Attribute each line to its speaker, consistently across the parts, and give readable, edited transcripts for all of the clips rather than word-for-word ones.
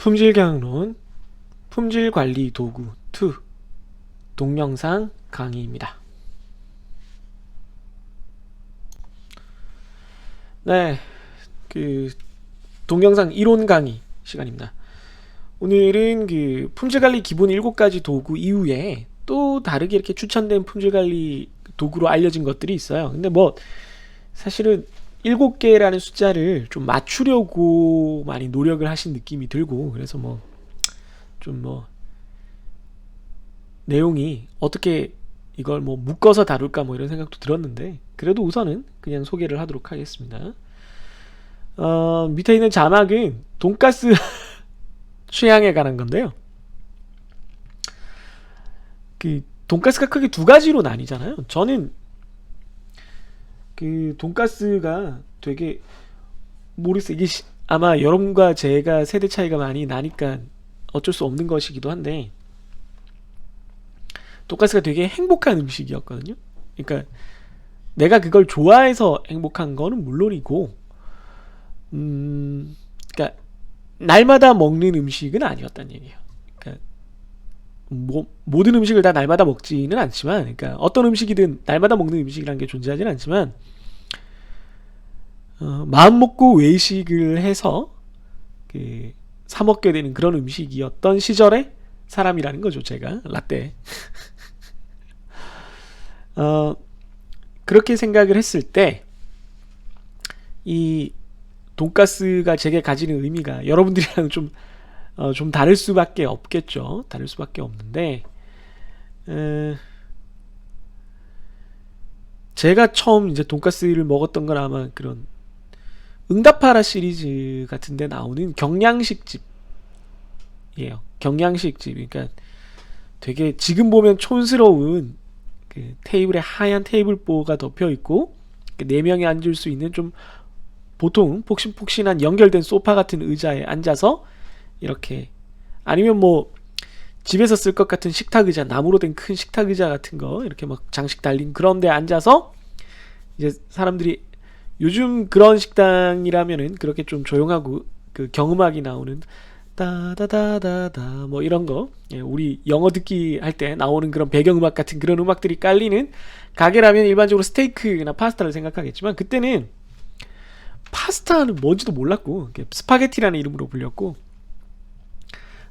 Speaker 1: 품질경론 품질관리 도구 2 동영상 강의입니다. 네, 동영상 이론 강의 시간입니다. 오늘은 품질관리 기본 7가지 도구 이후에 또 다르게 이렇게 추천된 품질관리 도구로 알려진 것들이 있어요. 근데 사실은 7개라는 숫자를 좀 맞추려고 많이 노력을 하신 느낌이 들고, 그래서 내용이 어떻게 이걸 묶어서 다룰까 이런 생각도 들었는데, 그래도 우선은 그냥 소개를 하도록 하겠습니다. 밑에 있는 자막은 돈가스 취향에 관한 건데요. 돈가스가 크게 2가지로 나뉘잖아요. 저는 돈가스가 되게 모르겠어요. 이게 아마 여러분과 제가 세대 차이가 많이 나니까 어쩔 수 없는 것이기도 한데, 돈가스가 되게 행복한 음식이었거든요. 그러니까 내가 그걸 좋아해서 행복한 거는 물론이고, 그러니까 날마다 먹는 음식은 아니었단 얘기예요. 그러니까 모든 음식을 다 날마다 먹지는 않지만, 그러니까 어떤 음식이든 날마다 먹는 음식이라는 게 존재하지는 않지만, 마음 먹고 외식을 해서 사 먹게 되는 그런 음식이었던 시절의 사람이라는 거죠. 제가 라떼. 그렇게 생각을 했을 때 이 돈가스가 제게 가지는 의미가 여러분들이랑 좀 다를 수밖에 없겠죠. 다를 수밖에 없는데, 제가 처음 이제 돈가스를 먹었던 건 아마 그런 응답하라 시리즈 같은데 나오는 경양식집이에요. 경양식집. 그러니까 되게 지금 보면 촌스러운 테이블에 하얀 테이블보가 덮여 있고, 4명이 앉을 수 있는 좀 보통 폭신폭신한 연결된 소파 같은 의자에 앉아서 이렇게, 아니면 집에서 쓸 것 같은 식탁 의자, 나무로 된 큰 식탁 의자 같은 거 이렇게 장식 달린 그런 데 앉아서, 이제 사람들이 요즘 그런 식당이라면은 그렇게 좀 조용하고 경음악이 나오는 따다다다다 이런 거, 우리 영어 듣기 할 때 나오는 그런 배경음악 같은 그런 음악들이 깔리는 가게라면 일반적으로 스테이크나 파스타를 생각하겠지만, 그때는 파스타는 뭔지도 몰랐고 스파게티라는 이름으로 불렸고,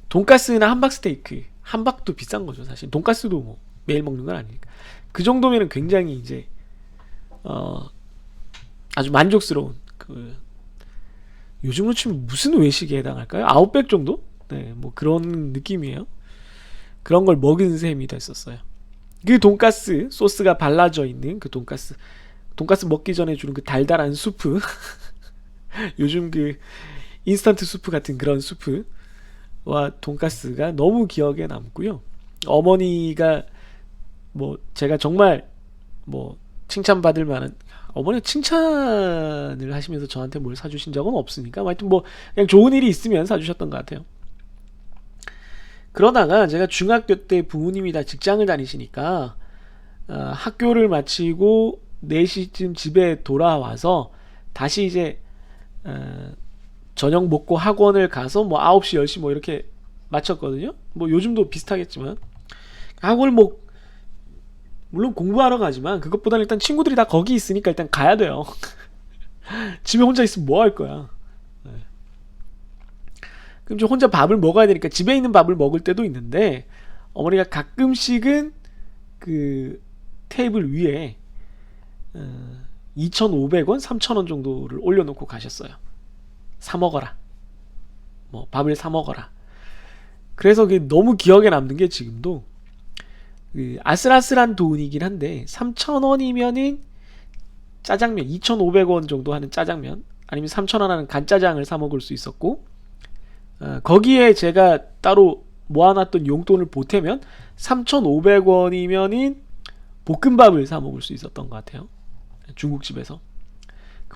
Speaker 1: 돈가스나 함박스테이크, 함박도 비싼 거죠. 사실 돈가스도 매일 먹는 건 아니니까. 그 정도면은 굉장히 이제 아주 만족스러운, 요즘으로 치면 무슨 외식에 해당할까요? 아웃백 정도? 네, 그런 느낌이에요. 그런 걸 먹은 셈이 됐었어요. 그 돈가스 소스가 발라져 있는 그 돈가스 먹기 전에 주는 그 달달한 수프 요즘 인스턴트 수프 같은 그런 수프와 돈가스가 너무 기억에 남고요. 어머니가 제가 정말 칭찬받을 만한, 어머니가 칭찬을 하시면서 저한테 뭘 사주신 적은 없으니까 하여튼 그냥 좋은 일이 있으면 사주셨던 것 같아요. 그러다가 제가 중학교 때 부모님이 다 직장을 다니시니까 학교를 마치고 4시쯤 집에 돌아와서 다시 이제 저녁 먹고 학원을 가서 9시 10시 이렇게 마쳤거든요. 요즘도 비슷하겠지만, 학원을 물론 공부하러 가지만 그것보다는 일단 친구들이 다 거기 있으니까 일단 가야 돼요. 집에 혼자 있으면 뭐 할 거야. 네. 그럼 저 혼자 밥을 먹어야 되니까 집에 있는 밥을 먹을 때도 있는데, 어머니가 가끔씩은 테이블 위에 2,500원, 3,000원 정도를 올려놓고 가셨어요. 사 먹어라. 밥을 사 먹어라. 그래서 너무 기억에 남는 게, 지금도 아슬아슬한 돈이긴 한데 3,000원이면은 짜장면 2,500원 정도 하는 짜장면, 아니면 3,000원 하는 간짜장을 사 먹을 수 있었고, 거기에 제가 따로 모아놨던 용돈을 보태면 3,500원이면은 볶음밥을 사 먹을 수 있었던 것 같아요. 중국집에서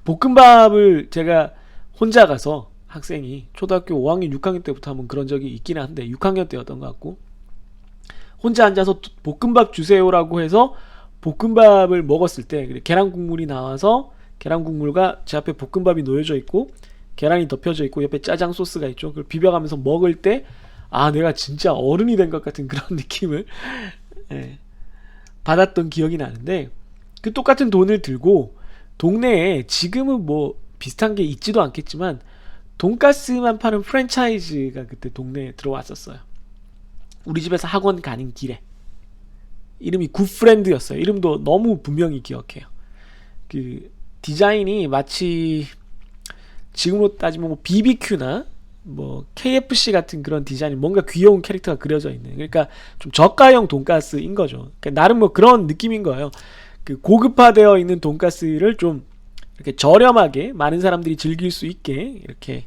Speaker 1: 볶음밥을 제가 혼자 가서, 학생이 초등학교 5학년 6학년 때부터 한번 그런 적이 있긴 한데 6학년 때였던 것 같고, 혼자 앉아서 볶음밥 주세요라고 해서 볶음밥을 먹었을 때 계란 국물이 나와서, 계란 국물과 제 앞에 볶음밥이 놓여져 있고, 계란이 덮여져 있고 옆에 짜장 소스가 있죠. 그걸 비벼가면서 먹을 때 아, 내가 진짜 어른이 된 것 같은 그런 느낌을 예, 받았던 기억이 나는데, 그 똑같은 돈을 들고 동네에 지금은 뭐 비슷한 게 있지도 않겠지만 돈가스만 파는 프랜차이즈가 그때 동네에 들어왔었어요. 우리 집에서 학원 가는 길에. 이름이 굿프렌드였어요. 이름도 너무 분명히 기억해요. 그 디자인이 마치 지금으로 따지면 뭐 BBQ나 뭐 KFC 같은 그런 디자인이 뭔가 귀여운 캐릭터가 그려져 있는, 그러니까 좀 저가형 돈가스인 거죠. 그러니까 나름 뭐 그런 느낌인 거예요. 그 고급화되어 있는 돈가스를 좀 이렇게 저렴하게 많은 사람들이 즐길 수 있게 이렇게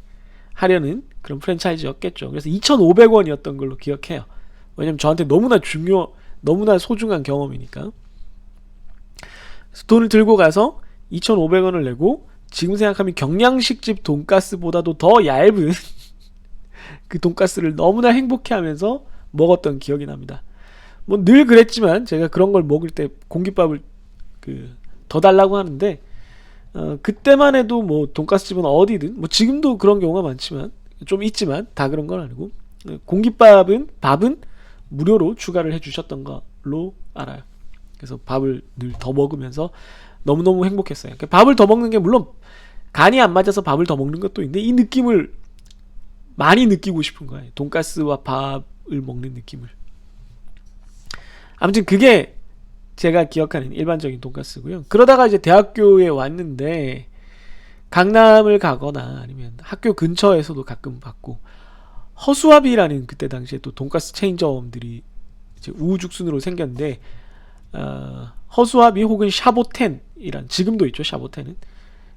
Speaker 1: 하려는 그런 프랜차이즈였겠죠. 그래서 2,500원이었던 걸로 기억해요. 왜냐면 저한테 너무나 소중한 경험이니까. 그래서 돈을 들고 가서 2,500원을 내고, 지금 생각하면 경양식집 돈가스보다도 더 얇은 그 돈가스를 너무나 행복해하면서 먹었던 기억이 납니다. 뭐 늘 그랬지만 제가 그런 걸 먹을 때 공깃밥을 더 달라고 하는데, 그때만 해도 뭐 돈가스집은 어디든, 뭐 지금도 그런 경우가 많지만 좀 있지만 다 그런 건 아니고, 밥은 무료로 추가를 해주셨던 걸로 알아요. 그래서 밥을 늘 더 먹으면서 너무너무 행복했어요. 그러니까 밥을 더 먹는 게 물론 간이 안 맞아서 밥을 더 먹는 것도 있는데, 이 느낌을 많이 느끼고 싶은 거예요. 돈가스와 밥을 먹는 느낌을. 아무튼 그게 제가 기억하는 일반적인 돈가스고요. 그러다가 이제 대학교에 왔는데 강남을 가거나 아니면 학교 근처에서도 가끔 봤고, 허수아비라는 그때 당시에 또 돈가스 체인점들이 이제 우후죽순으로 생겼는데, 허수아비 혹은 샤보텐이란, 지금도 있죠, 샤보텐은.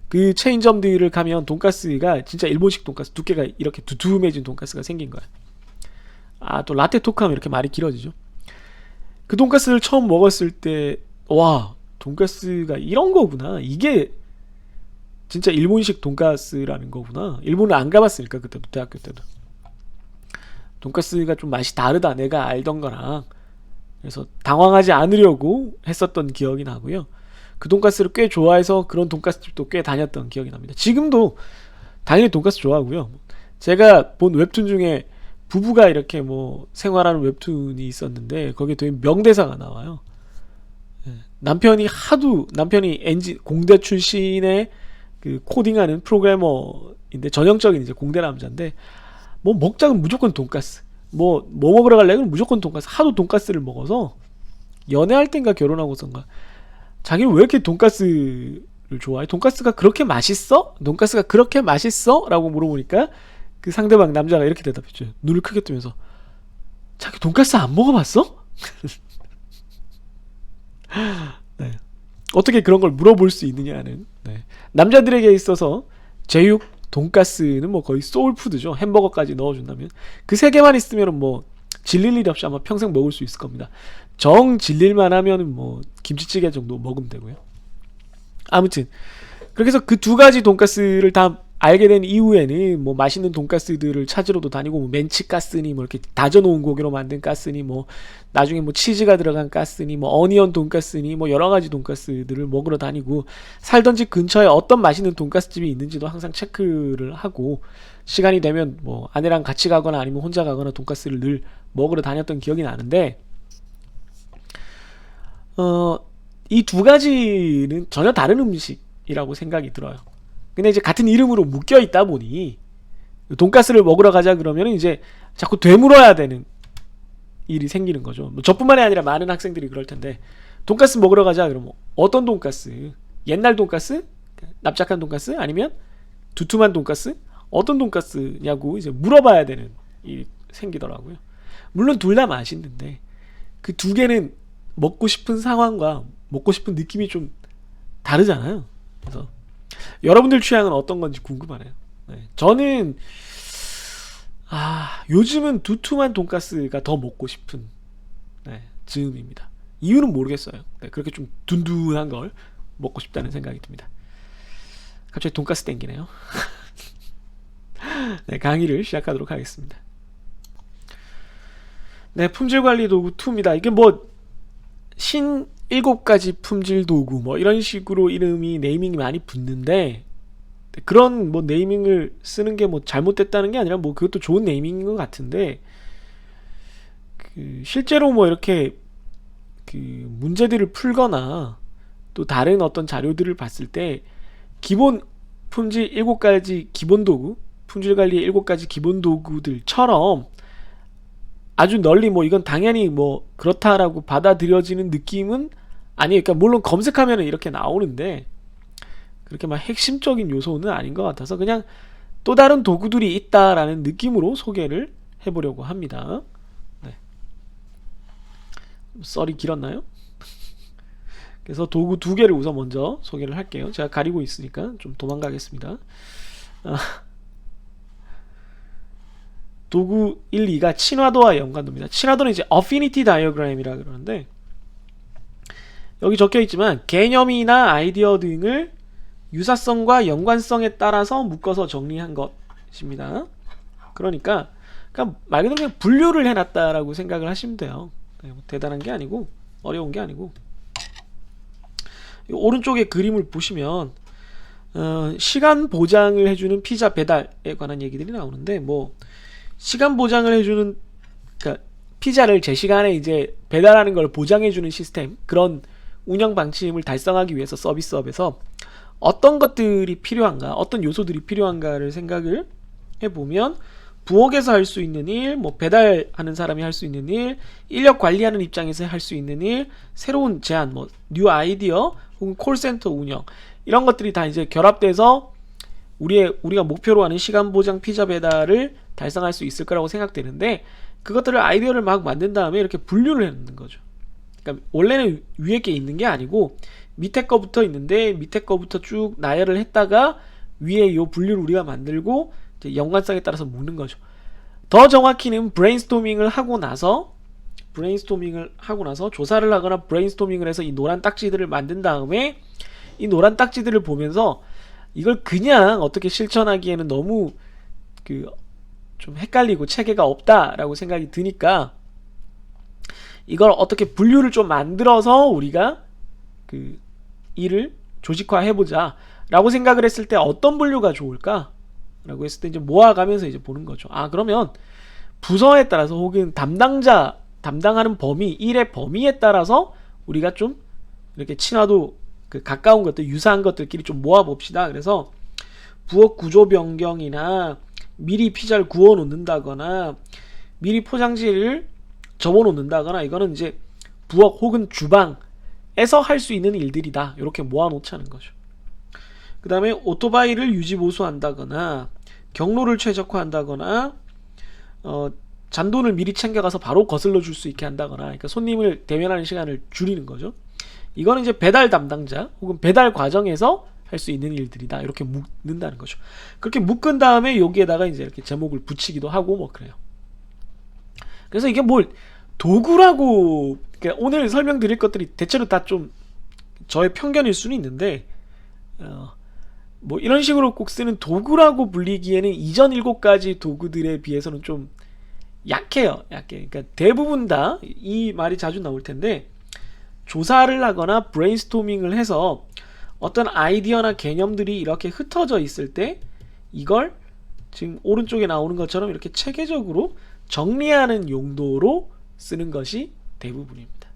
Speaker 1: 그 체인점들을 가면 돈가스가 진짜 일본식 돈가스, 두께가 이렇게 두툼해진 돈가스가 생긴 거야. 아, 또 라떼 토크하면 이렇게 말이 길어지죠. 그 돈가스를 처음 먹었을 때, 와, 돈가스가 이런 거구나, 이게 진짜 일본식 돈가스라는 거구나. 일본을 안 가봤으니까 그때도, 대학교 때도 돈가스가 좀 맛이 다르다, 내가 알던 거랑. 그래서 당황하지 않으려고 했었던 기억이 나고요. 그 돈가스를 꽤 좋아해서 그런 돈가스집도 꽤 다녔던 기억이 납니다. 지금도 당연히 돈가스 좋아하고요. 제가 본 웹툰 중에 부부가 이렇게 뭐 생활하는 웹툰이 있었는데, 거기에 되게 명대사가 나와요. 남편이 공대 출신의 그 코딩하는 프로그래머인데, 전형적인 이제 공대 남자인데, 뭐 먹자면 무조건 돈가스, 뭐 먹으러 갈래? 그럼 무조건 돈가스. 하도 돈가스를 먹어서 연애할 땐가 결혼하고선가 자기는 왜 이렇게 돈가스를 좋아해? 돈가스가 그렇게 맛있어? 돈가스가 그렇게 맛있어? 라고 물어보니까 그 상대방 남자가 이렇게 대답했죠. 눈을 크게 뜨면서, 자기 돈가스 안 먹어봤어? 네. 어떻게 그런 걸 물어볼 수 있느냐는. 네. 남자들에게 있어서 제육, 돈가스는 뭐 거의 소울푸드죠. 햄버거까지 넣어준다면 그 세 개만 있으면 뭐 질릴 일 없이 아마 평생 먹을 수 있을 겁니다. 정 질릴만 하면은 뭐 김치찌개 정도 먹으면 되고요. 아무튼 그렇게 해서 그 두 가지 돈가스를 다 알게 된 이후에는 뭐 맛있는 돈가스들을 찾으러도 다니고, 뭐 멘치가스니 뭐 이렇게 다져놓은 고기로 만든 가스니, 뭐 나중에 뭐 치즈가 들어간 가스니, 뭐 어니언 돈가스니, 뭐 여러 가지 돈가스들을 먹으러 다니고, 살던 집 근처에 어떤 맛있는 돈가스집이 있는지도 항상 체크를 하고, 시간이 되면 뭐 아내랑 같이 가거나 아니면 혼자 가거나 돈가스를 늘 먹으러 다녔던 기억이 나는데, 이 두 가지는 전혀 다른 음식이라고 생각이 들어요. 근데 이제 같은 이름으로 묶여 있다 보니 돈가스를 먹으러 가자 그러면 이제 자꾸 되물어야 되는 일이 생기는 거죠. 뭐 저뿐만이 아니라 많은 학생들이 그럴 텐데, 돈가스 먹으러 가자 그러면 어떤 돈가스? 옛날 돈가스? 납작한 돈가스? 아니면 두툼한 돈가스? 어떤 돈가스냐고 이제 물어봐야 되는 일이 생기더라고요. 물론 둘 다 맛있는데 그 두 개는 먹고 싶은 상황과 먹고 싶은 느낌이 좀 다르잖아요. 그래서 여러분들 취향은 어떤 건지 궁금하네요. 네. 저는 요즘은 두툼한 돈가스가 더 먹고 싶은 즈음입니다. 이유는 모르겠어요. 네, 그렇게 좀 둔둔한 걸 먹고 싶다는 생각이 듭니다. 갑자기 돈가스 땡기네요. 네, 강의를 시작하도록 하겠습니다. 네, 품질관리 도구 2입니다. 이게 뭐 7가지 품질 도구 뭐 이런 식으로 이름이 네이밍이 많이 붙는데, 그런 뭐 네이밍을 쓰는 게 뭐 잘못됐다는 게 아니라 뭐 그것도 좋은 네이밍인 것 같은데, 그 실제로 뭐 이렇게 그 문제들을 풀거나 또 다른 어떤 자료들을 봤을 때 기본 품질 7가지 기본 도구, 품질 관리의 7가지 기본 도구들처럼 아주 널리 뭐 이건 당연히 뭐 그렇다라고 받아들여지는 느낌은 아니에요. 그러니까 물론 검색하면 이렇게 나오는데 그렇게 막 핵심적인 요소는 아닌 것 같아서 그냥 또 다른 도구들이 있다라는 느낌으로 소개를 해보려고 합니다. 네. 썰이 길었나요? 그래서 도구 2개를 우선 먼저 소개를 할게요. 제가 가리고 있으니까 좀 도망가겠습니다. 도구 1, 2가 친화도와 연관도입니다. 친화도는 이제 Affinity Diagram이라 그러는데, 여기 적혀 있지만 개념이나 아이디어 등을 유사성과 연관성에 따라서 묶어서 정리한 것입니다. 그러니까 말 그대로 그냥 분류를 해놨다라고 생각을 하시면 돼요. 네, 뭐 대단한 게 아니고 어려운 게 아니고. 오른쪽에 그림을 보시면 시간 보장을 해주는 피자 배달에 관한 얘기들이 나오는데, 뭐 시간 보장을 해주는, 그러니까 피자를 제 시간에 이제 배달하는 걸 보장해주는 시스템, 그런 운영 방침을 달성하기 위해서 서비스업에서 어떤 것들이 필요한가, 어떤 요소들이 필요한가를 생각을 해보면 부엌에서 할 수 있는 일, 뭐 배달하는 사람이 할 수 있는 일, 인력 관리하는 입장에서 할 수 있는 일, 새로운 제안, 뭐 뉴 아이디어 혹은 콜센터 운영, 이런 것들이 다 이제 결합돼서 우리가 목표로 하는 시간 보장 피자 배달을 달성할 수 있을 거라고 생각되는데, 그것들을 아이디어를 막 만든 다음에 이렇게 분류를 해놓는 거죠. 그러니까 원래는 위에 게 있는 게 아니고 밑에 거부터 있는데 밑에 거부터 쭉 나열을 했다가 위에 요 분류를 우리가 만들고 이제 연관성에 따라서 묶는 거죠. 더 정확히는 브레인스토밍을 하고 나서 조사를 하거나 브레인스토밍을 해서 이 노란 딱지들을 만든 다음에 이 노란 딱지들을 보면서 이걸 그냥 어떻게 실천하기에는 너무 좀 헷갈리고 체계가 없다라고 생각이 드니까 이걸 어떻게 분류를 좀 만들어서 우리가 그 일을 조직화해보자 라고 생각을 했을 때 어떤 분류가 좋을까? 라고 했을 때 이제 모아가면서 이제 보는 거죠. 그러면 부서에 따라서 혹은 담당하는 범위, 일의 범위에 따라서 우리가 좀 이렇게 친화도 가까운 것들, 유사한 것들끼리 좀 모아봅시다. 그래서 부엌 구조 변경이나 미리 피자를 구워 놓는다거나 미리 포장지를 접어 놓는다거나, 이거는 이제 부엌 혹은 주방에서 할 수 있는 일들이다. 이렇게 모아 놓자는 거죠. 그 다음에 오토바이를 유지 보수한다거나 경로를 최적화한다거나 잔돈을 미리 챙겨가서 바로 거슬러 줄 수 있게 한다거나, 그러니까 손님을 대면하는 시간을 줄이는 거죠. 이거는 이제 배달 담당자 혹은 배달 과정에서 할 수 있는 일들이다. 이렇게 묶는다는 거죠. 그렇게 묶은 다음에 여기에다가 이제 이렇게 제목을 붙이기도 하고 뭐 그래요. 그래서 이게 뭘 도구라고, 그러니까 오늘 설명드릴 것들이 대체로 다 좀 저의 편견일 수는 있는데, 뭐 이런 식으로 꼭 쓰는 도구라고 불리기에는 이전 7가지 도구들에 비해서는 좀 약해요. 그러니까 대부분 다 이 말이 자주 나올 텐데, 조사를 하거나 브레인스토밍을 해서 어떤 아이디어나 개념들이 이렇게 흩어져 있을 때 이걸 지금 오른쪽에 나오는 것처럼 이렇게 체계적으로 정리하는 용도로 쓰는 것이 대부분입니다.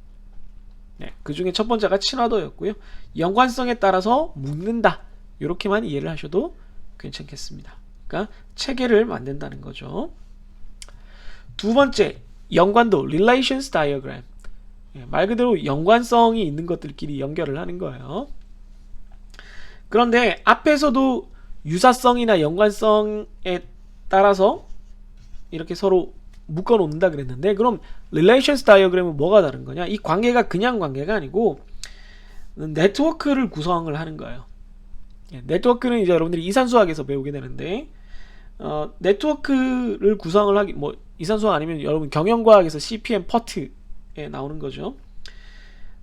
Speaker 1: 네, 그 중에 첫 번째가 친화도였고요. 연관성에 따라서 묶는다. 이렇게만 이해를 하셔도 괜찮겠습니다. 그러니까 체계를 만든다는 거죠. 두 번째, 연관도, Relations Diagram. 말 그대로 연관성이 있는 것들끼리 연결을 하는 거예요. 그런데 앞에서도 유사성이나 연관성에 따라서 이렇게 서로 묶어 놓는다 그랬는데, 그럼 Relations Diagram은 뭐가 다른 거냐? 이 관계가 그냥 관계가 아니고 네트워크를 구성을 하는 거예요. 네트워크는 이제 여러분들이 이산수학에서 배우게 되는데, 네트워크를 구성을 하기, 뭐 이산수학 아니면 여러분 경영과학에서 CPM 퍼트에 나오는 거죠.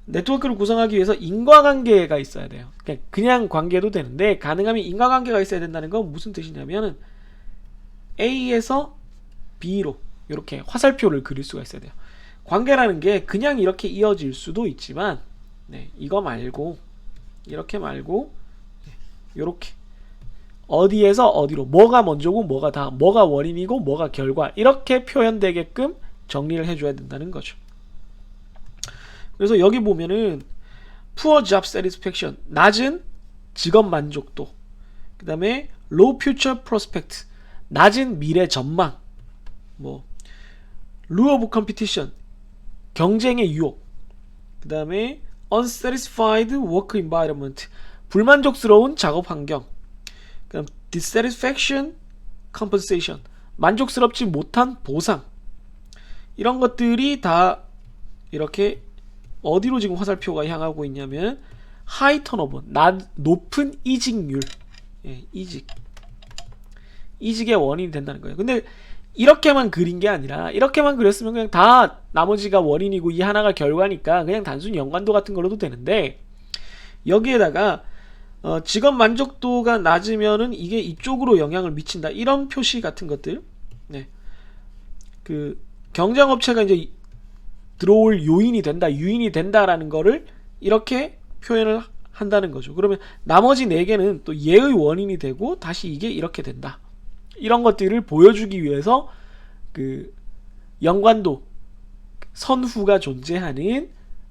Speaker 1: 네트워크를 구성하기 위해서 인과관계가 있어야 돼요. 그냥 관계도 되는데 가능하면 인과관계가 있어야 된다는 건 무슨 뜻이냐면은 A에서 B로 이렇게 화살표를 그릴 수가 있어야 돼요. 관계라는 게 그냥 이렇게 이어질 수도 있지만, 이거 말고 이렇게 말고 이렇게 어디에서 어디로, 뭐가 먼저고 뭐가 다음, 뭐가 원인이고 뭐가 결과, 이렇게 표현되게끔 정리를 해줘야 된다는 거죠. 그래서 여기 보면은 poor job satisfaction, 낮은 직업 만족도, 그 다음에 low future prospect, 낮은 미래 전망, 뭐 lure of competition, 경쟁의 유혹, 그 다음에 unsatisfied work environment, 불만족스러운 작업 환경, 그 다음 dissatisfaction compensation, 만족스럽지 못한 보상, 이런 것들이 다 이렇게 어디로 지금 화살표가 향하고 있냐면 high turnover, 높은 이직률, 이직의 원인이 된다는 거예요. 근데 이렇게만 그린 게 아니라, 이렇게만 그렸으면 그냥 다 나머지가 원인이고 이 하나가 결과니까 그냥 단순히 연관도 같은 걸로도 되는데, 여기에다가 직업 만족도가 낮으면은 이게 이쪽으로 영향을 미친다, 이런 표시 같은 것들, 그 경쟁업체가 이제 들어올 요인이 된다, 유인이 된다라는 거를 이렇게 표현을 한다는 거죠. 그러면 나머지 4개는 또 얘의 원인이 되고 다시 이게 이렇게 된다, 이런 것들을 보여주기 위해서 그 연관도, 선후가 존재하는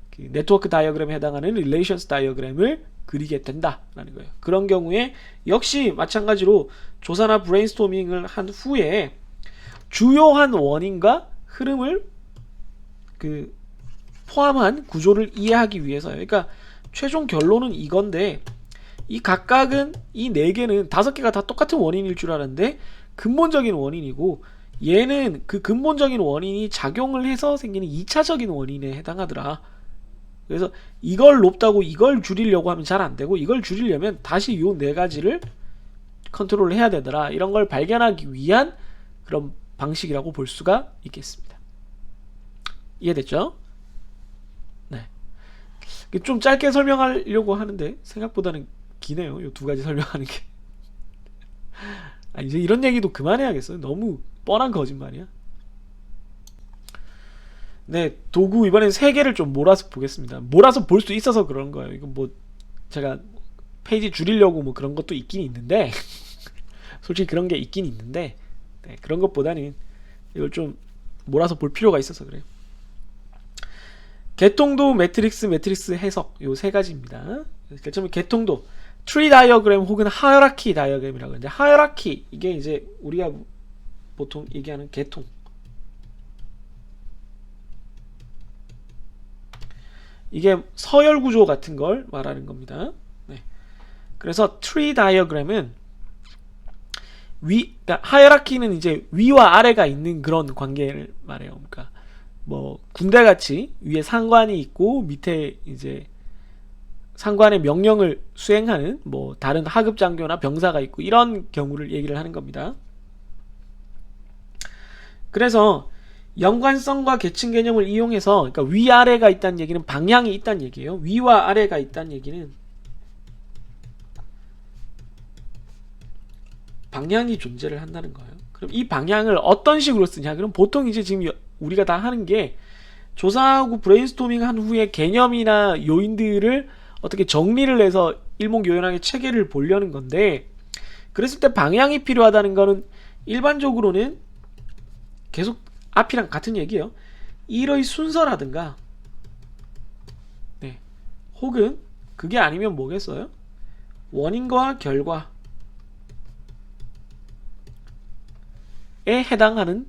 Speaker 1: 그 네트워크 다이어그램에 해당하는 릴레이션스 다이어그램을 그리게 된다라는 거예요. 그런 경우에 역시 마찬가지로 조사나 브레인스토밍을 한 후에 주요한 원인과 흐름을 그 포함한 구조를 이해하기 위해서요. 그러니까 최종 결론은 이건데, 이 각각은, 이 4개는 5개가 다 똑같은 원인일 줄 알았는데 근본적인 원인이고, 얘는 그 근본적인 원인이 작용을 해서 생기는 2차적인 원인에 해당하더라. 그래서 이걸 높다고 이걸 줄이려고 하면 잘 안되고, 이걸 줄이려면 다시 요 4가지를 컨트롤을 해야 되더라, 이런 걸 발견하기 위한 그런 방식이라고 볼 수가 있겠습니다. 이해됐죠? 네. 좀 짧게 설명하려고 하는데 생각보다는 기네요, 요 2가지 설명하는 게. 이제 이런 얘기도 그만해야겠어요. 너무 뻔한 거짓말이야. 네, 도구 이번엔 3개를 좀 몰아서 보겠습니다. 몰아서 볼 수 있어서 그런 거예요. 이건 뭐 제가 페이지 줄이려고 뭐 그런 것도 있긴 있는데 솔직히 그런 게 있긴 있는데, 그런 것보다는 이걸 좀 몰아서 볼 필요가 있어서 그래요. 개통도, 매트릭스 해석, 요 3가지입니다. 처음에 개통도, 트리 다이어그램 혹은 하이어라키 다이어그램이라고 하는데, 하이어라키, 이게 이제 우리가 보통 얘기하는 개통, 이게 서열 구조 같은 걸 말하는 겁니다. 그래서 트리 다이어그램은 그러니까 하이어라키는 이제 위와 아래가 있는 그런 관계를 말해요. 그러니까 뭐 군대같이 위에 상관이 있고 밑에 이제 상관의 명령을 수행하는 뭐 다른 하급 장교나 병사가 있고, 이런 경우를 얘기를 하는 겁니다. 그래서 연관성과 계층 개념을 이용해서, 그러니까 위아래가 있다는 얘기는 방향이 있다는 얘기예요. 위와 아래가 있다는 얘기는 방향이 존재를 한다는 거예요. 그럼 이 방향을 어떤 식으로 쓰냐? 그럼 보통 이제 지금 우리가 다 하는 게, 조사하고 브레인스토밍 한 후에 개념이나 요인들을 어떻게 정리를 해서 일목요연하게 체계를 보려는 건데, 그랬을 때 방향이 필요하다는 거는 일반적으로는 계속 앞이랑 같은 얘기예요. 일의 순서라든가, 혹은 그게 아니면 뭐겠어요? 원인과 결과에 해당하는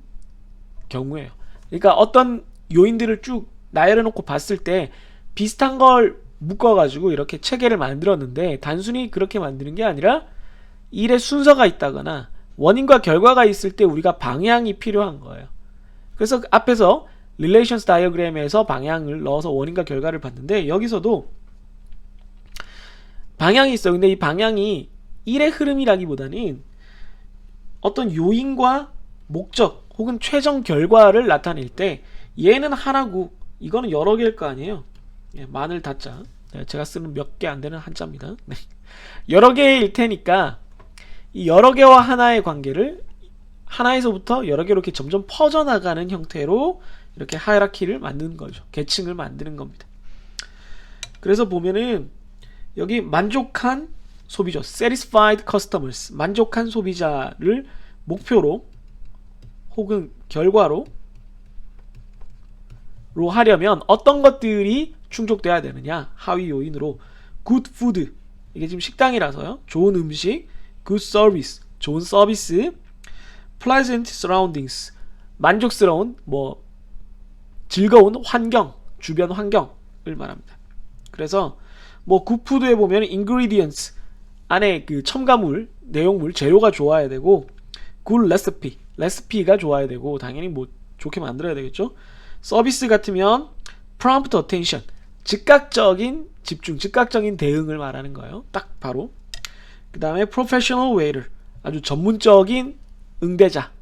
Speaker 1: 경우예요. 그러니까 어떤 요인들을 쭉 나열해 놓고 봤을 때 비슷한 걸 묶어가지고 이렇게 체계를 만들었는데, 단순히 그렇게 만드는 게 아니라 일의 순서가 있다거나 원인과 결과가 있을 때 우리가 방향이 필요한 거예요. 그래서 앞에서 릴레이션스 다이어그램에서 방향을 넣어서 원인과 결과를 봤는데, 여기서도 방향이 있어요. 근데 이 방향이 일의 흐름이라기보다는 어떤 요인과 목적 혹은 최종 결과를 나타낼 때, 얘는 하나고 이거는 여러 개일 거 아니에요. 마늘 다자, 제가 쓰는 몇 개 안 되는 한자입니다. 여러 개일 테니까 이 여러 개와 하나의 관계를 하나에서부터 여러 개로 이렇게 점점 퍼져나가는 형태로 이렇게 하이라키를 만드는 거죠. 계층을 만드는 겁니다. 그래서 보면은 여기 만족한 소비죠. satisfied customers, 만족한 소비자를 목표로 혹은 결과로 하려면 어떤 것들이 충족돼야 되느냐. 하위 요인으로 good food, 이게 지금 식당이라서요. 좋은 음식, good service, 좋은 서비스, pleasant surroundings, 만족스러운 뭐 즐거운 환경, 주변 환경을 말합니다. 그래서 뭐 굿푸드에 보면 ingredients, 안에 그 첨가물, 내용물, 재료가 좋아야 되고, good recipe, 레시피가 좋아야 되고, 당연히 뭐 좋게 만들어야 되겠죠. 서비스 같으면 prompt attention, 즉각적인 집중, 즉각적인 대응을 말하는 거예요. 딱 바로. 그 다음에 professional waiter, 아주 전문적인 응대자.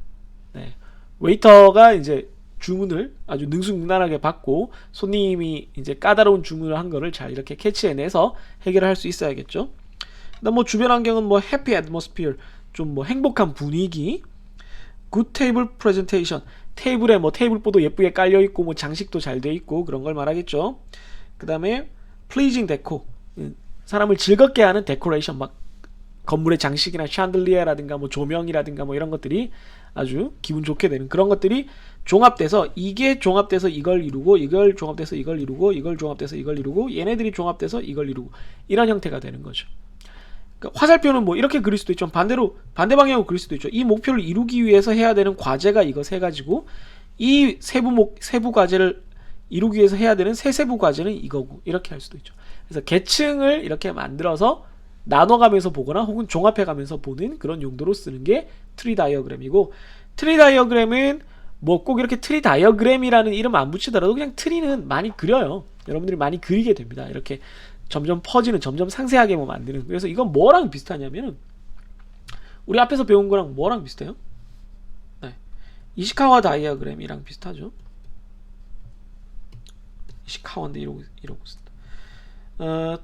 Speaker 1: 네. 웨이터가 이제 주문을 아주 능수능란하게 받고 손님이 이제 까다로운 주문을 한 거를 잘 이렇게 캐치해내서 해결을 할 수 있어야겠죠. 그다음 뭐 주변 환경은 뭐 happy atmosphere, 좀 뭐 행복한 분위기, good table presentation, 테이블에 뭐 테이블보도 예쁘게 깔려 있고 뭐 장식도 잘 돼 있고 그런 걸 말하겠죠. 그다음에 pleasing decor, 사람을 즐겁게 하는 데코레이션, 막 건물의 장식이나 샹들리에라든가 뭐 조명이라든가 뭐 이런 것들이 아주 기분 좋게 되는 그런 것들이 종합돼서, 이게 종합돼서 이걸 이루고, 이걸 종합돼서 이걸 이루고, 이걸 종합돼서 이걸 이루고, 얘네들이 종합돼서 이걸 이루고, 이런 형태가 되는 거죠. 그러니까 화살표는 뭐 이렇게 그릴 수도 있죠. 반대로 반대 방향으로 그릴 수도 있죠. 이 목표를 이루기 위해서 해야 되는 과제가 이거 세 가지고, 이 세부 과제를 이루기 위해서 해야 되는 세세부 과제는 이거고, 이렇게 할 수도 있죠. 그래서 계층을 이렇게 만들어서 나눠가면서 보거나 혹은 종합해가면서 보는 그런 용도로 쓰는 게 트리 다이어그램이고, 트리 다이어그램은 뭐 꼭 이렇게 트리 다이어그램이라는 이름 안 붙이더라도 그냥 트리는 많이 그려요. 여러분들이 많이 그리게 됩니다. 이렇게 점점 퍼지는, 점점 상세하게 뭐 만드는. 그래서 이건 뭐랑 비슷하냐면은 우리 앞에서 배운 거랑 뭐랑 비슷해요? 네. 이시카와 다이어그램이랑 비슷하죠. 이시카와인데 이러고 있습니다.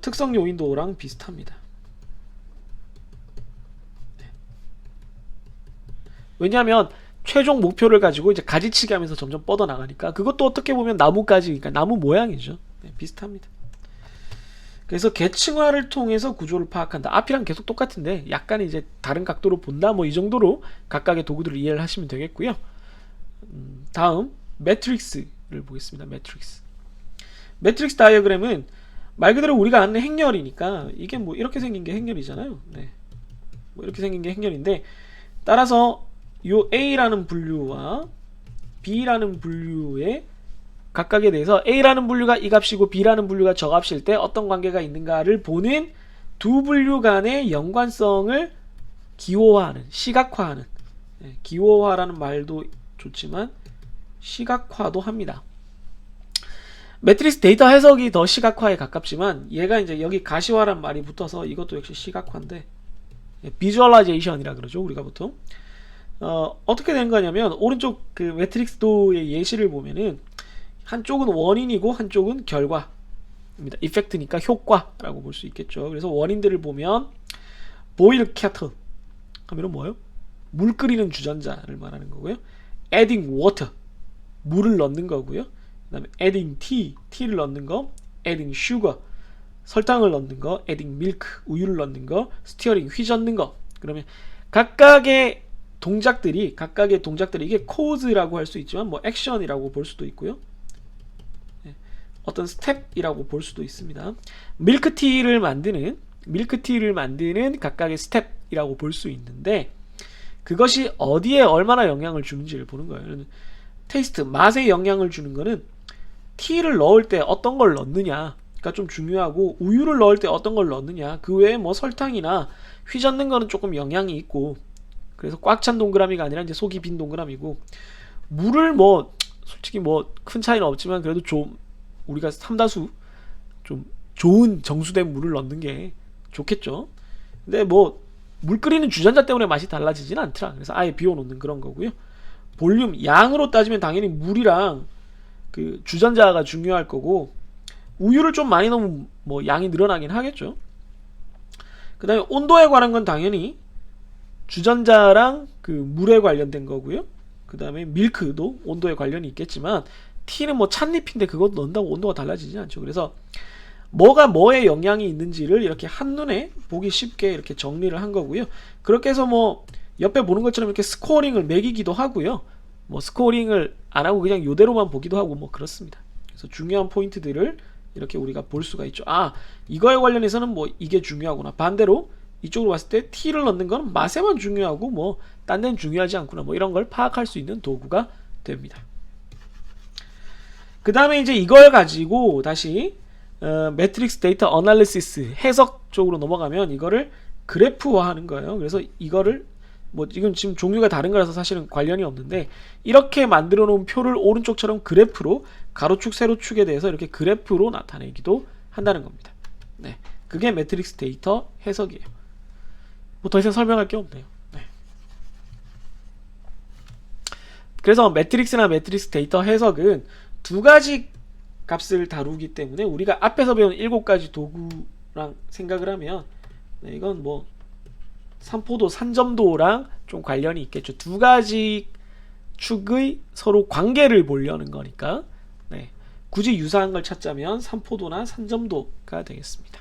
Speaker 1: 특성 요인도랑 비슷합니다. 네. 왜냐하면 최종 목표를 가지고 이제 가지치기 하면서 점점 뻗어나가니까, 그것도 어떻게 보면 나무까지, 그러니까 나무 모양이죠. 네, 비슷합니다. 그래서 계층화를 통해서 구조를 파악한다. 앞이랑 계속 똑같은데 약간 이제 다른 각도로 본다, 뭐 이 정도로 각각의 도구들을 이해를 하시면 되겠고요. 다음 매트릭스를 보겠습니다. 매트릭스 다이어그램은 말 그대로 우리가 아는 행렬이니까, 이게 뭐 이렇게 생긴 게 행렬이잖아요. 네. 뭐 이렇게 생긴 게 행렬인데, 따라서 요 A라는 분류와 B라는 분류의 각각에 대해서 A라는 분류가 이 값이고 B라는 분류가 저 값일 때 어떤 관계가 있는가를 보는 두 분류 간의 연관성을 기호화하는, 시각화하는, 기호화라는 말도 좋지만 시각화도 합니다. 매트리스 데이터 해석이 더 시각화에 가깝지만, 얘가 이제 여기 가시화란 말이 붙어서 이것도 역시 시각화인데, 비주얼라이제이션이라 그러죠, 우리가 보통. 어떻게 된 거냐면, 오른쪽 그 매트릭스도의 예시를 보면은 한쪽은 원인이고 한쪽은 결과입니다. 이펙트니까 효과라고 볼 수 있겠죠. 그래서 원인들을 보면 boil kettle 하면은 뭐예요? 물 끓이는 주전자를 말하는 거고요. adding water, 물을 넣는 거고요. 그 다음에 adding tea, 티를 넣는 거. adding sugar, 설탕을 넣는 거. adding milk, 우유를 넣는 거. stirring, 휘젓는 거. 그러면 각각의 동작들이 이게 cause라고 할 수 있지만 뭐 action이라고 볼 수도 있고요. 어떤 스텝이라고 볼 수도 있습니다. 밀크티를 만드는 각각의 스텝이라고 볼 수 있는데, 그것이 어디에 얼마나 영향을 주는지를 보는 거예요. 테이스트, 맛에 영향을 주는 거는 티를 넣을 때 어떤 걸 넣느냐가 좀 중요하고, 우유를 넣을 때 어떤 걸 넣느냐, 그 외에 뭐 설탕이나 휘젓는 거는 조금 영향이 있고, 그래서 꽉 찬 동그라미가 아니라 이제 속이 빈 동그라미고, 물을 뭐 솔직히 뭐 큰 차이는 없지만 그래도 좀 우리가 삼다수 좀 좋은 정수된 물을 넣는 게 좋겠죠. 근데 뭐 물 끓이는 주전자 때문에 맛이 달라지진 않더라. 그래서 아예 비워놓는 그런 거고요. 볼륨, 양으로 따지면 당연히 물이랑 그 주전자가 중요할 거고, 우유를 좀 많이 넣으면 뭐 양이 늘어나긴 하겠죠. 그 다음에 온도에 관한 건 당연히 주전자랑 그 물에 관련된 거고요. 그 다음에 밀크도 온도에 관련이 있겠지만, 티는 뭐 찻잎인데 그것 넣는다고 온도가 달라지지 않죠. 그래서 뭐가 뭐에 영향이 있는지를 이렇게 한눈에 보기 쉽게 이렇게 정리를 한 거고요. 그렇게 해서 뭐 옆에 보는 것처럼 이렇게 스코어링을 매기기도 하고요. 뭐 스코어링을 안 하고 그냥 요대로만 보기도 하고 뭐 그렇습니다. 그래서 중요한 포인트들을 이렇게 우리가 볼 수가 있죠. 아, 이거에 관련해서는 뭐 이게 중요하구나. 반대로 이쪽으로 봤을 때 T를 넣는 건 맛에만 중요하고 뭐 딴 데는 중요하지 않구나. 뭐 이런 걸 파악할 수 있는 도구가 됩니다. 그 다음에 이제 이걸 가지고 다시 매트릭스 데이터 어널리시스 해석 쪽으로 넘어가면 이거를 그래프화하는 거예요. 그래서 이거를 뭐 이건 지금 종류가 다른 거라서 사실은 관련이 없는데 이렇게 만들어 놓은 표를 오른쪽처럼 그래프로 가로축 세로축에 대해서 이렇게 그래프로 나타내기도 한다는 겁니다. 네, 그게 매트릭스 데이터 해석이에요. 뭐 더 이상 설명할 게 없네요. 네. 그래서 매트릭스나 매트릭스 데이터 해석은 두 가지 값을 다루기 때문에 우리가 앞에서 배운 7가지 도구랑 생각을 하면 네, 이건 뭐 산포도, 산점도랑 좀 관련이 있겠죠. 두 가지 축의 서로 관계를 보려는 거니까 네, 굳이 유사한 걸 찾자면 산포도나 산점도가 되겠습니다.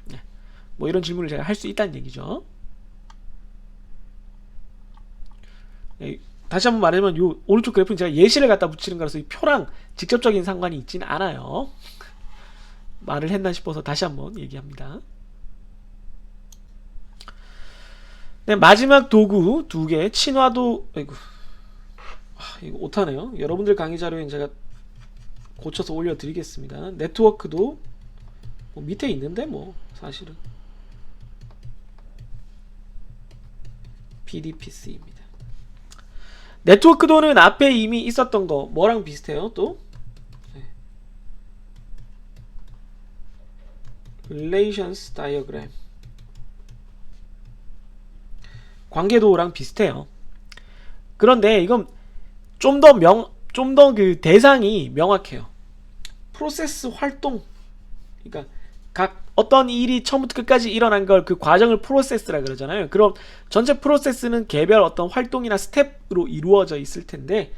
Speaker 1: 네, 뭐 이런 질문을 제가 할 수 있다는 얘기죠. 네, 다시 한번 말하면 요 오른쪽 그래프는 제가 예시를 갖다 붙이는 거라서 이 표랑 직접적인 상관이 있진 않아요. 말을 했나 싶어서 다시 한번 얘기합니다. 네, 마지막 도구 2개 친화도. 아이고, 이거 오타네요. 여러분들 강의 자료엔 제가 고쳐서 올려드리겠습니다. 네트워크도 뭐 밑에 있는데 뭐 사실은 PDPC입니다. 네트워크도는 앞에 이미 있었던 거 뭐랑 비슷해요? 또 Relations Diagram 관계도랑 비슷해요. 그런데 이건 좀 더 그 대상이 명확해요. 프로세스 활동, 그러니까 각 어떤 일이 처음부터 끝까지 일어난 걸 그 과정을 프로세스라 그러잖아요. 그럼 전체 프로세스는 개별 어떤 활동이나 스텝으로 이루어져 있을 텐데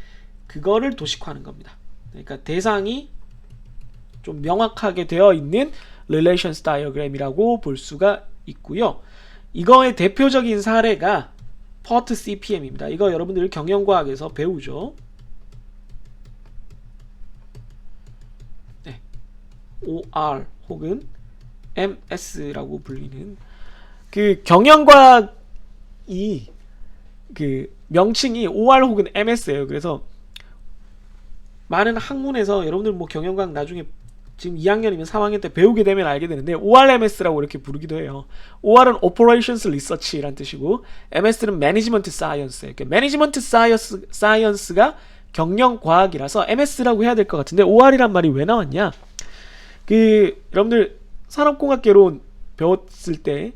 Speaker 1: 그거를 도식화하는 겁니다. 그러니까 대상이 좀 명확하게 되어 있는 Relations Diagram이라고 볼 수가 있고요. 이거의 대표적인 사례가 PERT CPM입니다. 이거 여러분들 경영과학에서 배우죠. 네. OR 혹은 MS라고 불리는 그 경영과학이 그 명칭이 OR 혹은 MS예요. 그래서 많은 학문에서 여러분들 뭐 경영과학 나중에 지금 2학년이면 3학년 때 배우게 되면 알게 되는데 ORMS라고 이렇게 부르기도 해요. OR은 Operations Research란 뜻이고 MS는 Management Science예요. 그러니까 Management Science가 경영과학이라서 MS라고 해야 될 것 같은데 OR이란 말이 왜 나왔냐? 그 여러분들 산업공학개론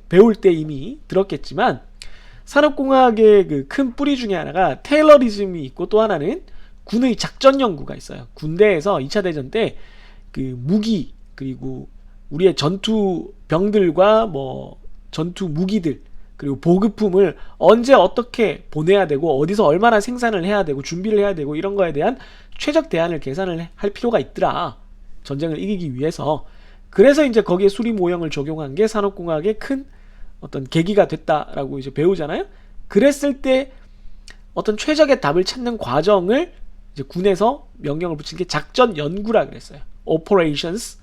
Speaker 1: 배울 때 이미 들었겠지만 산업공학의 그 큰 뿌리 중에 하나가 테일러리즘이 있고 또 하나는 군의 작전 연구가 있어요. 군대에서 2차 대전 때 그 무기 그리고 우리의 전투병들과 뭐 전투 무기들 그리고 보급품을 언제 어떻게 보내야 되고 어디서 얼마나 생산을 해야 되고 준비를 해야 되고 이런 거에 대한 최적 대안을 계산을 할 필요가 있더라. 전쟁을 이기기 위해서. 그래서 이제 거기에 수리 모형을 적용한 게 산업공학의 큰 어떤 계기가 됐다라고 이제 배우잖아요. 그랬을 때 어떤 최적의 답을 찾는 과정을 이제 군에서 명령을 붙인 게 작전 연구라 그랬어요. Operations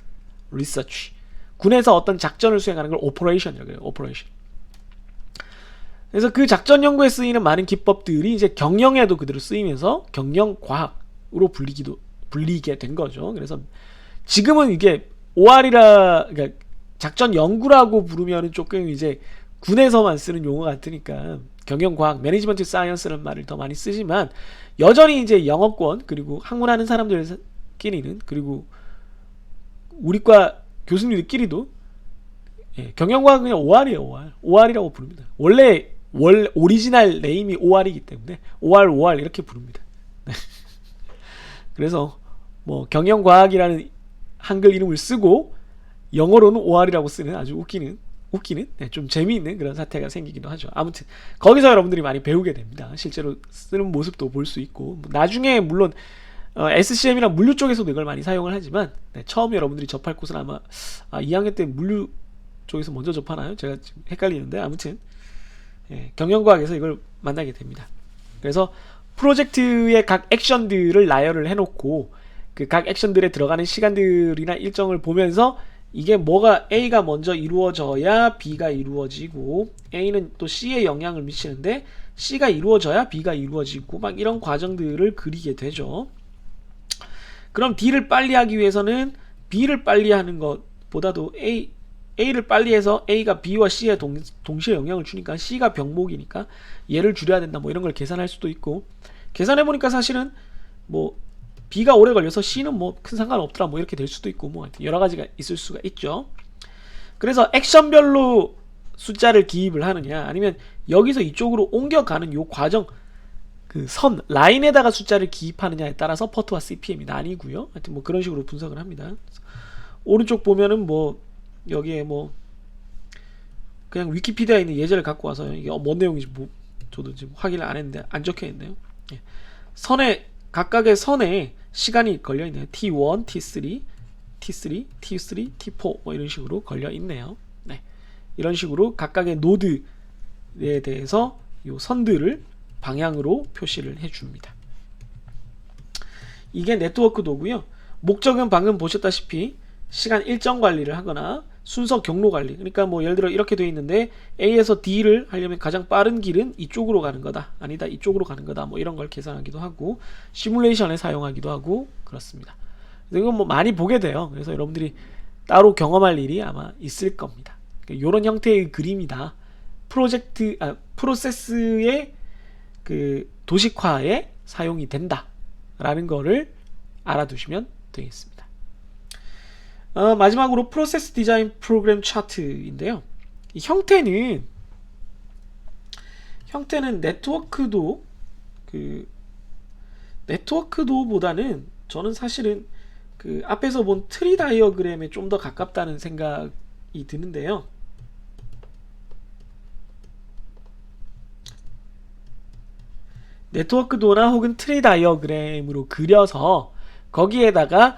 Speaker 1: Research. 군에서 어떤 작전을 수행하는 걸 Operation이라고 해요. Operation. 그래서 그 작전 연구에 쓰이는 많은 기법들이 이제 경영에도 그대로 쓰이면서 경영과학으로 불리게 된 거죠. 그래서 지금은 이게 OR이라 그러니까 작전 연구라고 부르면은 조금 이제 군에서만 쓰는 용어 같으니까 경영과학, 매니지먼트 사이언스라는 말을 더 많이 쓰지만 여전히 이제 영어권 그리고 학문하는 사람들끼리는 그리고 우리과 교수님들끼리도 경영과학은 그냥 OR이에요. OR이라고 부릅니다. 원래 오리지널 네임이 OR이기 때문에 OR 이렇게 부릅니다. 그래서 뭐 경영과학이라는 한글 이름을 쓰고 영어로는 OR이라고 쓰는 아주 웃기는 좀 재미있는 그런 사태가 생기기도 하죠. 아무튼 거기서 여러분들이 많이 배우게 됩니다. 실제로 쓰는 모습도 볼 수 있고 나중에 물론 SCM이랑 물류 쪽에서도 이걸 많이 사용을 하지만 네, 처음 여러분들이 접할 곳은 아마 2학년 때 물류 쪽에서 먼저 접하나요? 제가 지금 헷갈리는데 아무튼 경영과학에서 이걸 만나게 됩니다. 그래서 프로젝트의 각 액션들을 나열을 해놓고 그 각 액션들에 들어가는 시간들이나 일정을 보면서 이게 뭐가 A가 먼저 이루어져야 B가 이루어지고 A는 또 C에 영향을 미치는데 C가 이루어져야 B가 이루어지고 막 이런 과정들을 그리게 되죠. 그럼 D를 빨리 하기 위해서는 B를 빨리 하는 것보다도 A를 빨리 해서 A가 B와 C에 동시에 영향을 주니까 C가 병목이니까 얘를 줄여야 된다 뭐 이런 걸 계산할 수도 있고, 계산해보니까 사실은 뭐 B가 오래 걸려서 C는 뭐 큰 상관없더라 뭐 이렇게 될 수도 있고 뭐 여러 가지가 있을 수가 있죠. 그래서 액션별로 숫자를 기입을 하느냐 아니면 여기서 이쪽으로 옮겨가는 요 과정 그 선 라인에다가 숫자를 기입하느냐에 따라서 퍼트와 CPM이 나뉘고요. 하여튼 뭐 그런 식으로 분석을 합니다. 오른쪽 보면은 뭐 여기에 뭐 그냥 위키피디아에 있는 예제를 갖고 와서 이게 뭔 내용인지 뭐 저도 지금 확인을 안 했는데 안 적혀 있네요. 선에 각각의 선에 시간이 걸려 있네요. T1, T3, T3, T3, T4 뭐 이런 식으로 걸려 있네요. 네. 이런 식으로 각각의 노드에 대해서 요 선들을 방향으로 표시를 해줍니다. 이게 네트워크도고요. 목적은 방금 보셨다시피 시간 일정 관리를 하거나 순서 경로 관리. 그러니까 뭐 예를 들어 이렇게 되어 있는데 A에서 D를 하려면 가장 빠른 길은 이쪽으로 가는 거다. 아니다. 이쪽으로 가는 거다. 뭐 이런 걸 계산하기도 하고 시뮬레이션에 사용하기도 하고 그렇습니다. 이건 뭐 많이 보게 돼요. 그래서 여러분들이 따로 경험할 일이 아마 있을 겁니다. 이런 형태의 그림이다. 프로세스의 그 도식화에 사용이 된다라는 거를 알아두시면 되겠습니다. 마지막으로 프로세스 디자인 프로그램 차트인데요. 이 형태는 네트워크도보다는 저는 사실은 그 앞에서 본 트리 다이어그램에 좀 더 가깝다는 생각이 드는데요. 네트워크도나 혹은 트리 다이어그램으로 그려서 거기에다가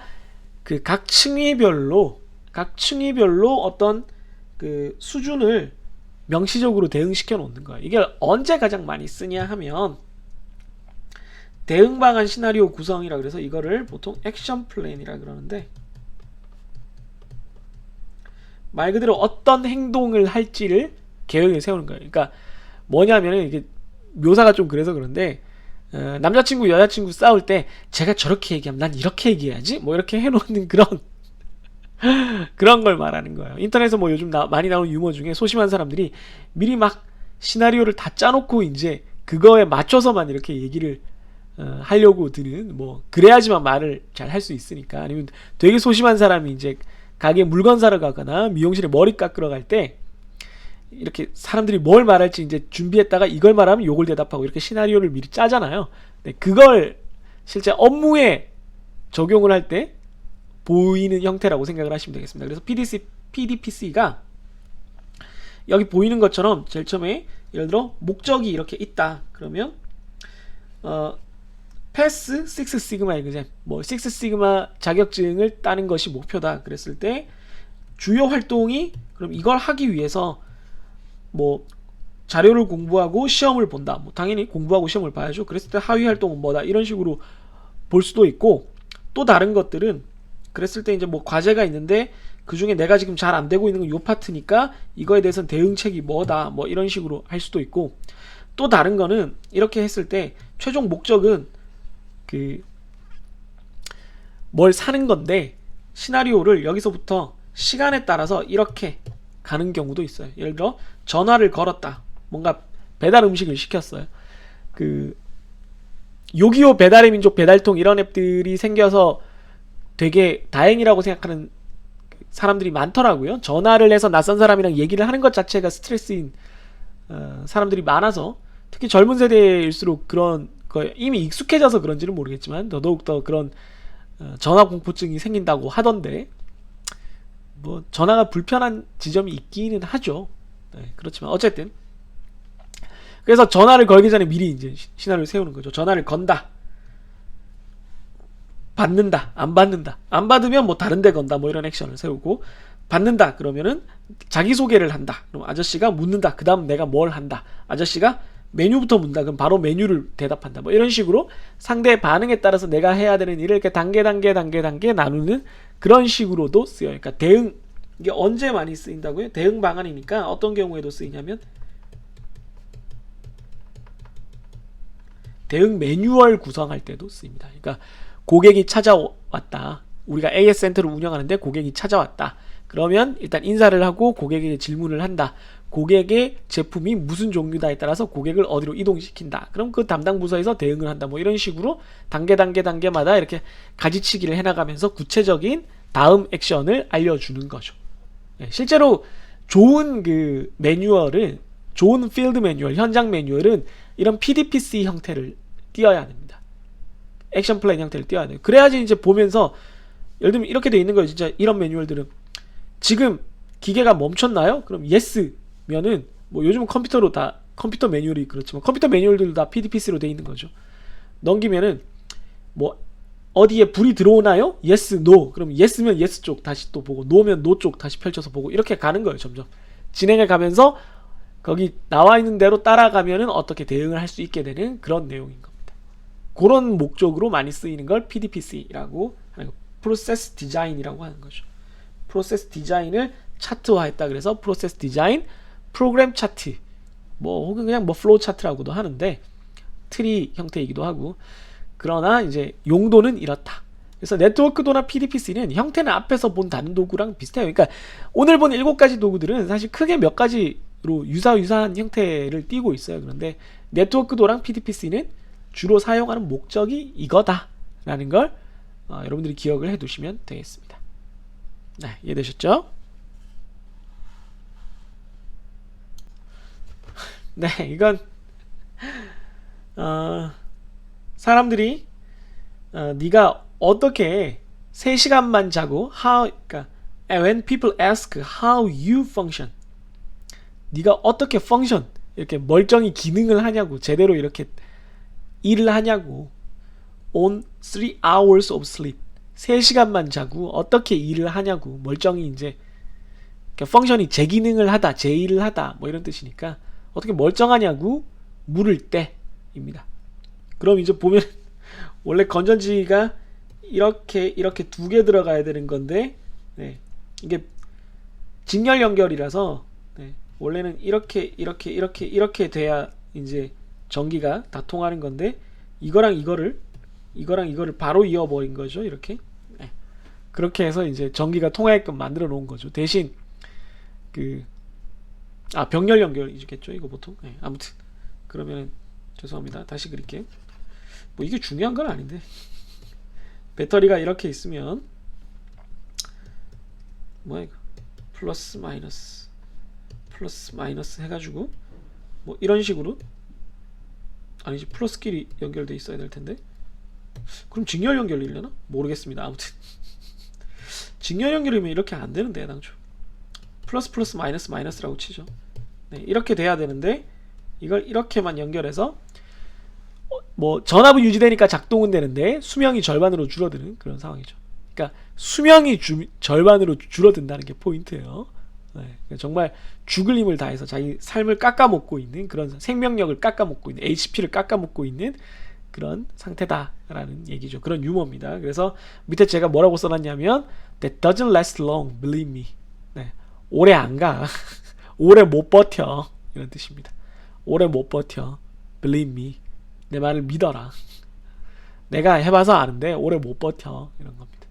Speaker 1: 그 각 층위별로 어떤 그 수준을 명시적으로 대응시켜 놓는 거예요. 이게 언제 가장 많이 쓰냐 하면 대응 방안 시나리오 구성이라 그래서 이거를 보통 액션 플랜이라 그러는데 말 그대로 어떤 행동을 할지를 계획을 세우는 거예요. 그러니까 뭐냐면은 이게 묘사가 좀 그래서 그런데 남자친구 여자친구 싸울 때 제가 저렇게 얘기하면 난 이렇게 얘기해야지 뭐 이렇게 해놓는 그런 걸 말하는 거예요. 인터넷에서 뭐 요즘 많이 나오는 유머 중에 소심한 사람들이 미리 막 시나리오를 다 짜놓고 이제 그거에 맞춰서만 이렇게 얘기를 하려고 드는 뭐 그래야지만 말을 잘 할 수 있으니까. 아니면 되게 소심한 사람이 이제 가게에 물건 사러 가거나 미용실에 머리 깎으러 갈 때 이렇게 사람들이 뭘 말할지 이제 준비했다가 이걸 말하면 요걸 대답하고 이렇게 시나리오를 미리 짜잖아요. 네, 그걸 실제 업무에 적용을 할 때 보이는 형태라고 생각을 하시면 되겠습니다. 그래서 PDPC가 여기 보이는 것처럼 제일 처음에 예를 들어 목적이 이렇게 있다. 그러면 패스 6 시그마 에그잼 뭐 6 시그마 자격증을 따는 것이 목표다. 그랬을 때 주요 활동이 그럼 이걸 하기 위해서 뭐 자료를 공부하고 시험을 본다. 뭐 당연히 공부하고 시험을 봐야죠. 그랬을 때 하위 활동은 뭐다. 이런 식으로 볼 수도 있고, 또 다른 것들은 그랬을 때 이제 뭐 과제가 있는데 그 중에 내가 지금 잘 안 되고 있는 건 요 파트니까 이거에 대해서는 대응책이 뭐다. 뭐 이런 식으로 할 수도 있고, 또 다른 거는 이렇게 했을 때 최종 목적은 그 뭘 사는 건데 시나리오를 여기서부터 시간에 따라서 이렇게 가는 경우도 있어요. 예를 들어 전화를 걸었다. 뭔가 배달 음식을 시켰어요. 그 요기요 배달의 민족 배달통 이런 앱들이 생겨서 되게 다행이라고 생각하는 사람들이 많더라고요. 전화를 해서 낯선 사람이랑 얘기를 하는 것 자체가 스트레스인 사람들이 많아서, 특히 젊은 세대일수록 그런 거에 이미 익숙해져서 그런지는 모르겠지만 더더욱더 그런 전화 공포증이 생긴다고 하던데, 뭐 전화가 불편한 지점이 있기는 하죠. 네, 그렇지만 어쨌든 그래서 전화를 걸기 전에 미리 이제 시나리오를 세우는 거죠. 전화를 건다. 받는다, 안 받는다. 안 받으면 뭐 다른 데 건다, 뭐 이런 액션을 세우고, 받는다 그러면은 자기소개를 한다. 그럼 아저씨가 묻는다. 그 다음 내가 뭘 한다. 아저씨가 메뉴부터 묻는다. 그럼 바로 메뉴를 대답한다. 뭐 이런 식으로 상대의 반응에 따라서 내가 해야 되는 일을 이렇게 단계 나누는 그런 식으로도 쓰여요. 그러니까 대응, 이게 언제 많이 쓰인다고요? 대응 방안이니까 어떤 경우에도 쓰이냐면 대응 매뉴얼 구성할 때도 쓰입니다. 그러니까 고객이 찾아왔다. 우리가 AS 센터를 운영하는데 고객이 찾아왔다. 그러면 일단 인사를 하고 고객에게 질문을 한다. 고객의 제품이 무슨 종류다에 따라서 고객을 어디로 이동시킨다. 그럼 그 담당 부서에서 대응을 한다. 뭐 이런 식으로 단계마다 이렇게 가지치기를 해나가면서 구체적인 다음 액션을 알려주는 거죠. 실제로 좋은 그 매뉴얼은, 좋은 필드 매뉴얼, 현장 매뉴얼은 이런 PDPC 형태를 띄어야 됩니다. 액션 플랜 형태를 띄어야 돼요. 그래야지 이제 보면서, 예를 들면 이렇게 돼 있는 거예요. 진짜 이런 매뉴얼들은 지금 기계가 멈췄나요? 그럼 yes면은 뭐 요즘은 컴퓨터로 다, 컴퓨터 매뉴얼이 그렇지만 컴퓨터 매뉴얼들도 다 PDPC로 돼 있는 거죠. 넘기면은 뭐 어디에 불이 들어오나요? yes, no. 그럼 yes면 yes 쪽 다시 또 보고, no면 no 쪽 다시 펼쳐서 보고, 이렇게 가는 거예요. 점점 진행해 가면서 거기 나와 있는 대로 따라가면은 어떻게 대응을 할 수 있게 되는 그런 내용인 겁니다. 그런 목적으로 많이 쓰이는 걸 PDPC라고 하는 거, 프로세스 디자인이라고 하는 거죠. 프로세스 디자인을 차트화했다. 그래서 프로세스 디자인, 프로그램 차트, 뭐 혹은 그냥 뭐 플로우 차트라고도 하는데, 트리 형태이기도 하고, 그러나 이제 용도는 이렇다. 그래서 네트워크도나 PDPC는 형태는 앞에서 본 다른 도구랑 비슷해요. 그러니까 오늘 본 7가지 도구들은 사실 크게 몇 가지로 유사한 형태를 띠고 있어요. 그런데 네트워크도랑 PDPC는 주로 사용하는 목적이 이거다라는 걸 여러분들이 기억을 해두시면 되겠습니다. 네, 이해되셨죠? 네, 이건 사람들이 네가 어떻게 3시간만 자고 그러니까 when people ask how you function, 네가 어떻게 function, 이렇게 멀쩡히 기능을 하냐고, 제대로 이렇게 일을 하냐고, on 3 hours of sleep, 3시간만 자고 어떻게 일을 하냐고, 멀쩡히 이제 펑션이 제 기능을 하다, 제 일을 하다, 뭐 이런 뜻이니까 어떻게 멀쩡하냐고 물을 때입니다. 그럼 이제 보면 원래 건전지가 이렇게 2개 들어가야 되는 건데, 네, 이게 직렬 연결이라서, 네, 원래는 이렇게 돼야 이제 전기가 다 통하는 건데, 이거랑 이거를 바로 이어버린 거죠. 이렇게. 네. 그렇게 해서 이제 전기가 통하게끔 만들어 놓은 거죠. 대신 병렬 연결이겠죠, 이거 보통. 네, 아무튼 그러면 죄송합니다. 다시 그릴게요. 뭐 이게 중요한 건 아닌데, 배터리가 이렇게 있으면 뭐야 이거, 플러스 마이너스 해가지고 뭐 이런 식으로, 아니지, 플러스끼리 연결돼 있어야 될 텐데, 그럼 직렬 연결이려나? 모르겠습니다. 아무튼 직렬 연결이면 이렇게 안 되는데, 애당초 플러스 마이너스라고 치죠. 네, 이렇게 돼야 되는데 이걸 이렇게만 연결해서 뭐 전압은 유지되니까 작동은 되는데 수명이 절반으로 줄어드는 그런 상황이죠. 그러니까 수명이 절반으로 줄어든다는 게 포인트예요. 네, 그러니까 정말 죽을 힘을 다해서 자기 삶을 깎아먹고 있는, 그런 생명력을 깎아먹고 있는, HP를 깎아먹고 있는 그런 상태다라는 얘기죠. 그런 유머입니다. 그래서 밑에 제가 뭐라고 써놨냐면 That doesn't last long, believe me. 네, 오래 안 가. 오래 못 버텨, 이런 뜻입니다. 오래 못 버텨, believe me. 내 말을 믿어라. 내가 해봐서 아는데 오래 못 버텨, 이런 겁니다.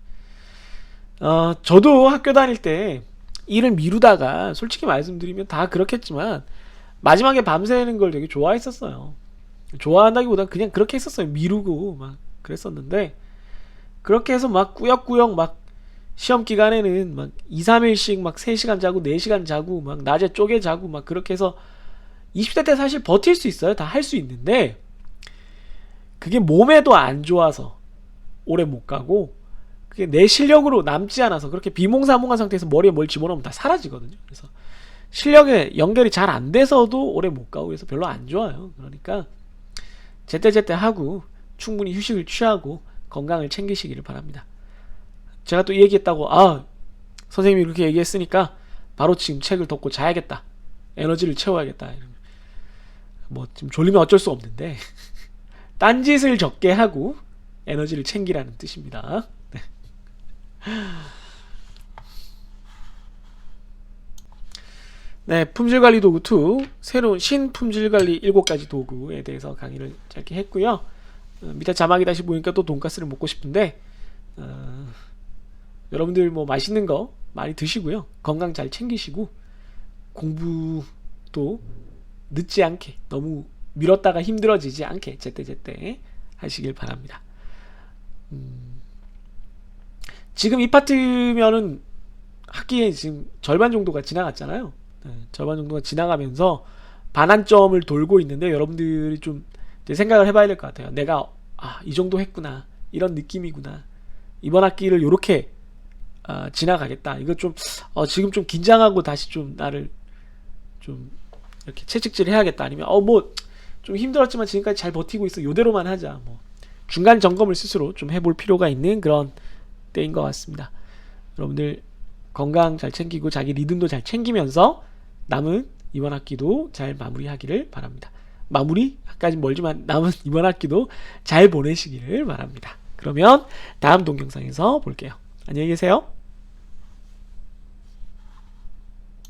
Speaker 1: 저도 학교 다닐 때 일을 미루다가, 솔직히 말씀드리면 다 그렇겠지만 마지막에 밤새는 걸 되게 좋아했었어요. 좋아한다기보다 그냥 그렇게 했었어요. 미루고 막 그랬었는데, 그렇게 해서 막 꾸역꾸역 막 시험 기간에는 막 2, 3일씩 막 3시간 자고 4시간 자고 막 낮에 쪼개 자고 막 그렇게 해서 20대 때 사실 버틸 수 있어요. 다 할 수 있는데 그게 몸에도 안 좋아서 오래 못 가고, 그게 내 실력으로 남지 않아서, 그렇게 비몽사몽한 상태에서 머리에 뭘 집어넣으면 다 사라지거든요. 그래서 실력에 연결이 잘 안 돼서도 오래 못 가고, 그래서 별로 안 좋아요. 그러니까 제때제때 하고 충분히 휴식을 취하고 건강을 챙기시기를 바랍니다. 제가 또 이 얘기했다고 선생님이 그렇게 얘기했으니까 바로 지금 책을 덮고 자야겠다, 에너지를 채워야겠다, 뭐 지금 졸리면 어쩔 수 없는데 딴짓을 적게 하고 에너지를 챙기라는 뜻입니다. 네. 네, 품질관리 도구 2, 새로운 신품질관리 7가지 도구에 대해서 강의를 짧게 했고요. 밑에 자막이 다시 보니까 또 돈가스를 먹고 싶은데 여러분들 뭐 맛있는 거 많이 드시고요. 건강 잘 챙기시고 공부도 늦지 않게, 너무 미뤘다가 힘들어지지 않게 제때제때 하시길 바랍니다. 지금 이 파트면은 학기에 지금 절반 정도가 지나갔잖아요. 절반 정도가 지나가면서 반환점을 돌고 있는데 여러분들이 좀 이제 생각을 해봐야 될 것 같아요. 내가 이 정도 했구나, 이런 느낌이구나, 이번 학기를 요렇게 지나가겠다. 이거 좀 지금 좀 긴장하고 다시 좀 나를 좀 이렇게 채찍질 해야겠다. 아니면 뭐 좀 힘들었지만 지금까지 잘 버티고 있어, 요대로만 하자. 뭐 중간 점검을 스스로 좀 해볼 필요가 있는 그런 때인 것 같습니다. 여러분들 건강 잘 챙기고 자기 리듬도 잘 챙기면서 남은 이번 학기도 잘 마무리하기를 바랍니다. 마무리까지 멀지만 남은 이번 학기도 잘 보내시기를 바랍니다. 그러면 다음 동영상에서 볼게요. 안녕히 계세요.